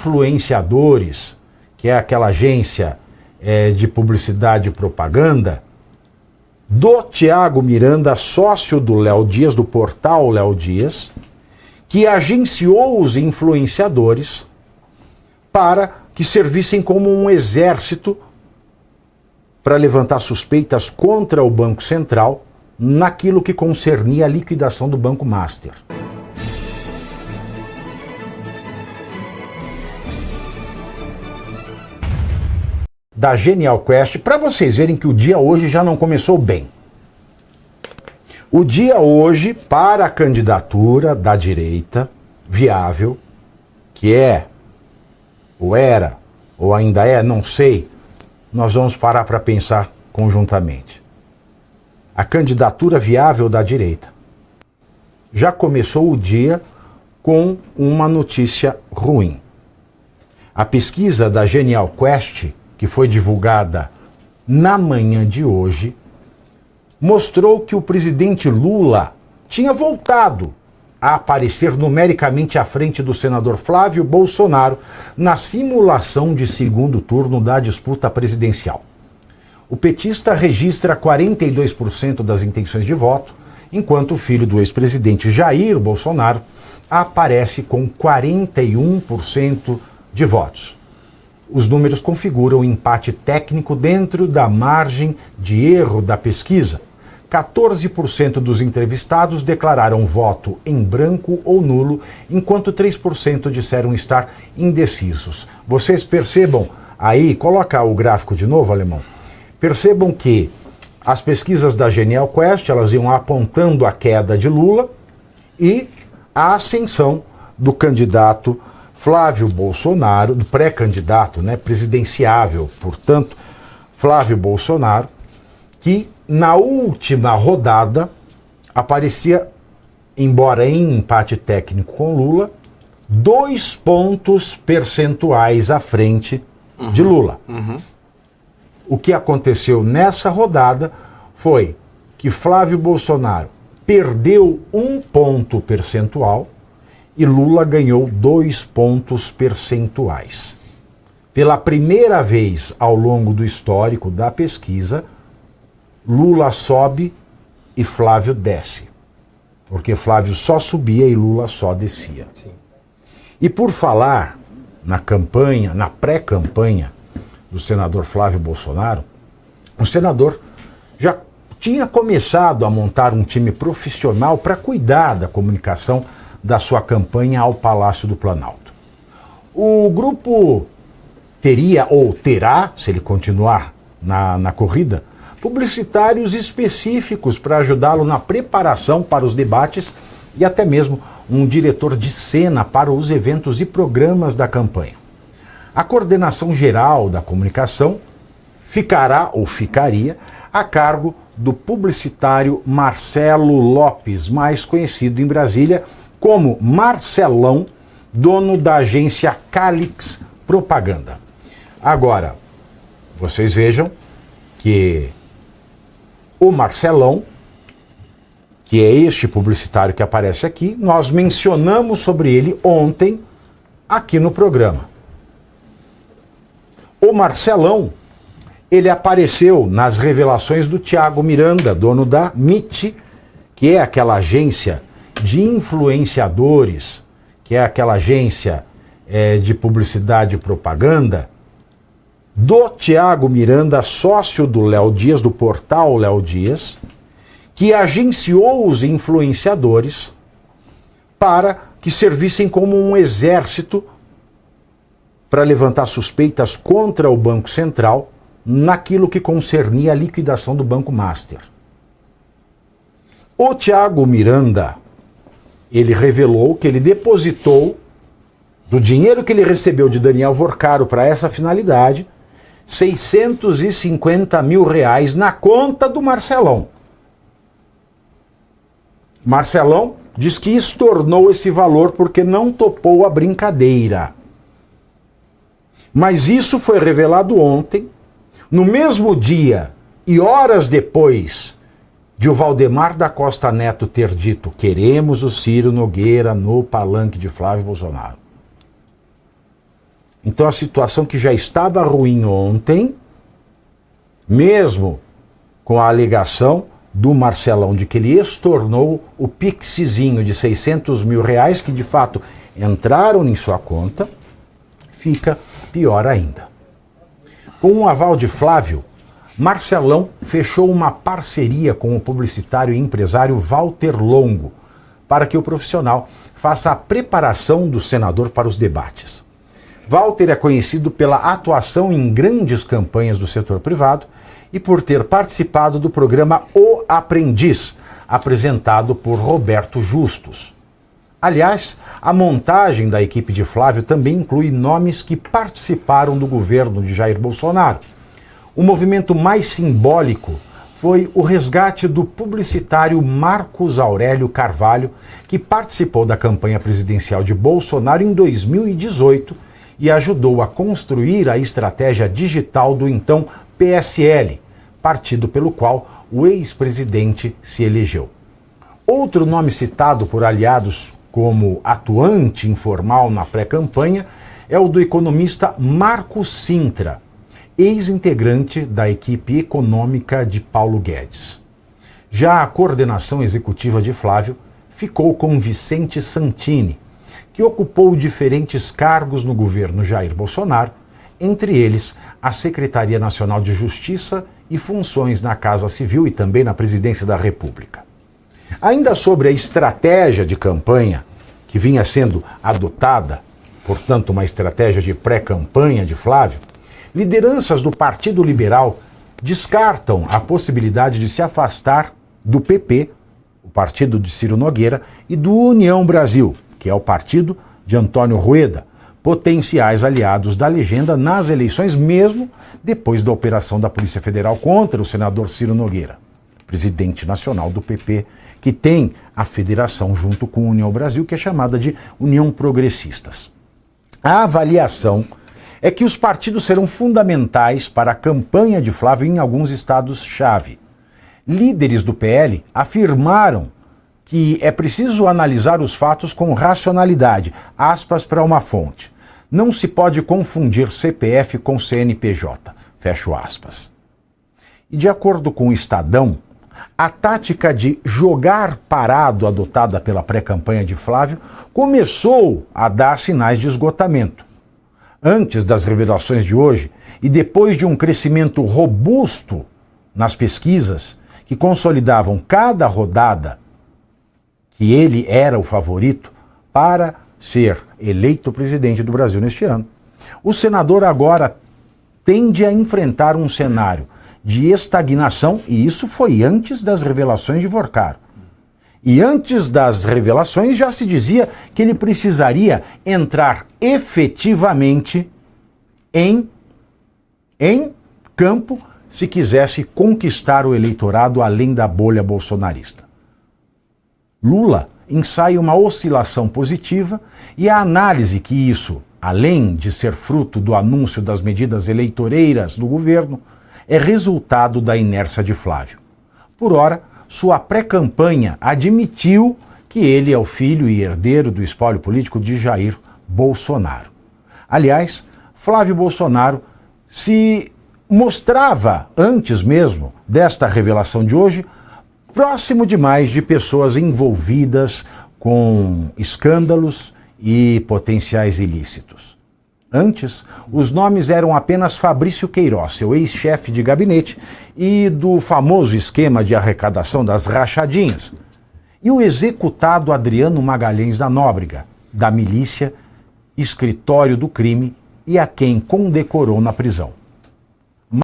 Influenciadores, que é aquela agência de publicidade e propaganda, do Tiago Miranda, sócio do Léo Dias, do portal Léo Dias, que agenciou os influenciadores para que servissem como um exército para levantar suspeitas contra o Banco Central naquilo que concernia a liquidação do Banco Master. Da Genial Quest, para vocês verem que o dia hoje já não começou bem. O dia hoje, para a candidatura da direita viável, que é, ou era, ou ainda é, não sei, nós vamos parar para pensar conjuntamente. A candidatura viável da direita já começou o dia com uma notícia ruim. A pesquisa da Genial Quest, que foi divulgada na manhã de hoje, mostrou que o presidente Lula tinha voltado a aparecer numericamente à frente do senador Flávio Bolsonaro na simulação de segundo turno da disputa presidencial. O petista registra 42% das intenções de voto, enquanto o filho do ex-presidente Jair Bolsonaro aparece com 41% de votos. Os números configuram um empate técnico dentro da margem de erro da pesquisa. 14% dos entrevistados declararam voto em branco ou nulo, enquanto 3% disseram estar indecisos. Vocês percebam aí, coloca o gráfico de novo, Alemão. Percebam que as pesquisas da Genial Quest, elas iam apontando a queda de Lula e a ascensão do candidato Flávio Bolsonaro, do pré-candidato, presidenciável, portanto, Flávio Bolsonaro, que na última rodada aparecia, embora em empate técnico com Lula, 2 pontos percentuais à frente de Lula. O que aconteceu nessa rodada foi que Flávio Bolsonaro perdeu 1 ponto percentual e Lula ganhou 2 pontos percentuais. Pela primeira vez ao longo do histórico da pesquisa, Lula sobe e Flávio desce. Porque Flávio só subia e Lula só descia. Sim. E por falar na campanha, na pré-campanha do senador Flávio Bolsonaro, o senador já tinha começado a montar um time profissional para cuidar da comunicação da sua campanha ao Palácio do Planalto. O grupo teria, ou terá, se ele continuar na corrida, publicitários específicos para ajudá-lo na preparação para os debates e até mesmo um diretor de cena para os eventos e programas da campanha. A coordenação geral da comunicação ficará ou ficaria a cargo do publicitário Marcelo Lopes, mais conhecido em Brasília como Marcelão, dono da agência Calix Propaganda. Agora, vocês vejam que o Marcelão, que é este publicitário que aparece aqui, nós mencionamos sobre ele ontem aqui no programa. O Marcelão, ele apareceu nas revelações do Tiago Miranda, dono da MIT, que é aquela agência de influenciadores, que é aquela agência de publicidade e propaganda, do Tiago Miranda, sócio do Léo Dias, do portal Léo Dias, que agenciou os influenciadores para que servissem como um exército para levantar suspeitas contra o Banco Central naquilo que concernia a liquidação do Banco Master. O Tiago Miranda, ele revelou que ele depositou do dinheiro que ele recebeu de Daniel Vorcaro para essa finalidade, R$650 mil na conta do Marcelão. Marcelão diz que estornou esse valor porque não topou a brincadeira. Mas isso foi revelado ontem, no mesmo dia e horas depois de o Valdemar da Costa Neto ter dito: queremos o Ciro Nogueira no palanque de Flávio Bolsonaro. Então a situação que já estava ruim ontem, mesmo com a alegação do Marcelão de que ele estornou o pixizinho de 600 mil reais, que de fato entraram em sua conta, fica pior ainda. Com o aval de Flávio, Marcelão fechou uma parceria com o publicitário e empresário Walter Longo para que o profissional faça a preparação do senador para os debates. Walter é conhecido pela atuação em grandes campanhas do setor privado e por ter participado do programa O Aprendiz, apresentado por Roberto Justus. Aliás, a montagem da equipe de Flávio também inclui nomes que participaram do governo de Jair Bolsonaro. O movimento mais simbólico foi o resgate do publicitário Marcos Aurélio Carvalho, que participou da campanha presidencial de Bolsonaro em 2018 e ajudou a construir a estratégia digital do então PSL, partido pelo qual o ex-presidente se elegeu. Outro nome citado por aliados como atuante informal na pré-campanha é o do economista Marco Sintra, ex-integrante da equipe econômica de Paulo Guedes. Já a coordenação executiva de Flávio ficou com Vicente Santini, que ocupou diferentes cargos no governo Jair Bolsonaro, entre eles a Secretaria Nacional de Justiça e funções na Casa Civil e também na Presidência da República. Ainda sobre a estratégia de campanha que vinha sendo adotada, portanto uma estratégia de pré-campanha de Flávio, lideranças do Partido Liberal descartam a possibilidade de se afastar do PP, o partido de Ciro Nogueira, e do União Brasil, que é o partido de Antônio Rueda, potenciais aliados da legenda nas eleições, mesmo depois da operação da Polícia Federal contra o senador Ciro Nogueira, presidente nacional do PP, que tem a federação junto com a União Brasil, que é chamada de União Progressistas. A avaliação é que os partidos serão fundamentais para a campanha de Flávio em alguns estados-chave. Líderes do PL afirmaram que é preciso analisar os fatos com racionalidade, aspas para uma fonte. Não se pode confundir CPF com CNPJ, fecho aspas. E de acordo com o Estadão, a tática de jogar parado adotada pela pré-campanha de Flávio começou a dar sinais de esgotamento. Antes das revelações de hoje e depois de um crescimento robusto nas pesquisas que consolidavam cada rodada que ele era o favorito para ser eleito presidente do Brasil neste ano, o senador agora tende a enfrentar um cenário de estagnação, e isso foi antes das revelações de Vorcaro. E antes das revelações já se dizia que ele precisaria entrar efetivamente em campo se quisesse conquistar o eleitorado além da bolha bolsonarista. Lula ensaia uma oscilação positiva e a análise que isso, além de ser fruto do anúncio das medidas eleitoreiras do governo, é resultado da inércia de Flávio. Por ora, sua pré-campanha admitiu que ele é o filho e herdeiro do espólio político de Jair Bolsonaro. Aliás, Flávio Bolsonaro se mostrava, antes mesmo desta revelação de hoje, próximo demais de pessoas envolvidas com escândalos e potenciais ilícitos. Antes, os nomes eram apenas Fabrício Queiroz, seu ex-chefe de gabinete, e do famoso esquema de arrecadação das rachadinhas, e o executado Adriano Magalhães da Nóbrega, da milícia, escritório do crime e a quem condecorou na prisão.